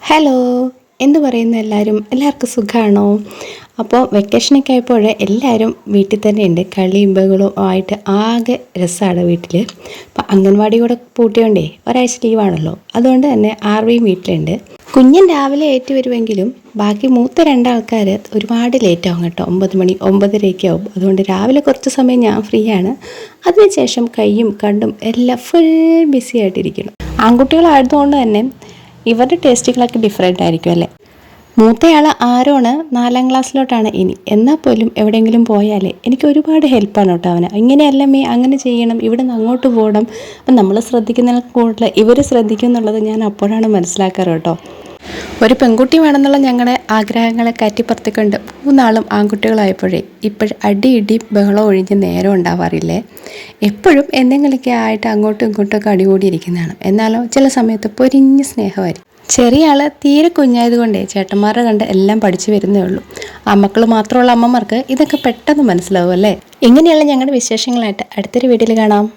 Hello, എന്ത് പറയുന്നു എല്ലാവർക്കും സുഖമാണോ? അപ്പോൾ വെക്കേഷനൊക്കെ ആയപ്പോൾ എല്ലാവരും വീട്ടിൽ തന്നെ ഉണ്ട്, കളിയും ബഹളവും ആയിട്ട് ആകെ രസമാണ് വീട്ടിൽ. അപ്പോൾ അംഗൻവാടി കൂടെ പൂട്ടിയോണ്ടേ ഒരാഴ്ച ലീവാണല്ലോ, അതുകൊണ്ട് തന്നെ ആർവിയും വീട്ടിലുണ്ട്. കുഞ്ഞൻ രാവിലെ ഏറ്റു വരുമെങ്കിലും ബാക്കി മൂത്ത രണ്ടാൾക്കാർ ഒരുപാട് ലേറ്റ് ആവും കേട്ടോ. 9 മണി 9:30 ആവും. അതുകൊണ്ട് രാവിലെ കുറച്ച് സമയം ഞാൻ ഫ്രീ ആണ്. അതിനുശേഷം കയ്യും കണ്ടും എല്ലാം ഫുൾ ബിസി ആയിട്ടിരിക്കണം. ആൺകുട്ടികളായതുകൊണ്ട് തന്നെ ഇവരുടെ ടേസ്റ്റുകളൊക്കെ ഡിഫറെൻ്റ് ആയിരിക്കും അല്ലേ. മൂത്തയാൾ ആരോണ് 4ാം ക്ലാസ്സിലോട്ടാണ് ഇനി. എന്നാൽ പോലും എവിടെയെങ്കിലും പോയാൽ എനിക്ക് ഒരുപാട് ഹെൽപ്പാണ് കേട്ടോ അവന്. ഇങ്ങനെയല്ല അങ്ങനെ ചെയ്യണം, ഇവിടെ നിന്ന് അങ്ങോട്ട് പോകണം. അപ്പം നമ്മൾ ശ്രദ്ധിക്കുന്നതിന് കൂടുതൽ ഇവർ ശ്രദ്ധിക്കും എന്നുള്ളത് ഞാൻ അപ്പോഴാണ് മനസ്സിലാക്കാറ് കേട്ടോ. ഒരു പെൺകുട്ടി വേണമെന്നുള്ള ഞങ്ങളുടെ ആഗ്രഹങ്ങളെ കാറ്റിപ്പുറത്തിക്കൊണ്ട് 3 ആൺകുട്ടികളായപ്പോഴേ അടി ഇടി ബഹളം ഒഴിഞ്ഞ് നേരം ഉണ്ടാവാറില്ലേ. എപ്പോഴും എന്തെങ്കിലുമൊക്കെ ആയിട്ട് അങ്ങോട്ടും ഇങ്ങോട്ടൊക്കെ അടികൂടിയിരിക്കുന്നതാണ്. എന്നാലോ ചില സമയത്ത് പൊരിഞ്ഞ സ്നേഹമായിരിക്കും. ചെറിയ ആൾ തീരെ കുഞ്ഞായതുകൊണ്ടേ ചേട്ടന്മാരെ കണ്ട് എല്ലാം പഠിച്ചു വരുന്നേ ഉള്ളൂ. മക്കൾ മാത്രമുള്ള അമ്മമാർക്ക് ഇതൊക്കെ പെട്ടെന്ന് മനസ്സിലാവും അല്ലേ. ഇങ്ങനെയുള്ള ഞങ്ങളുടെ വിശേഷങ്ങളായിട്ട് അടുത്തൊരു വീഡിയോയിൽ കാണാം.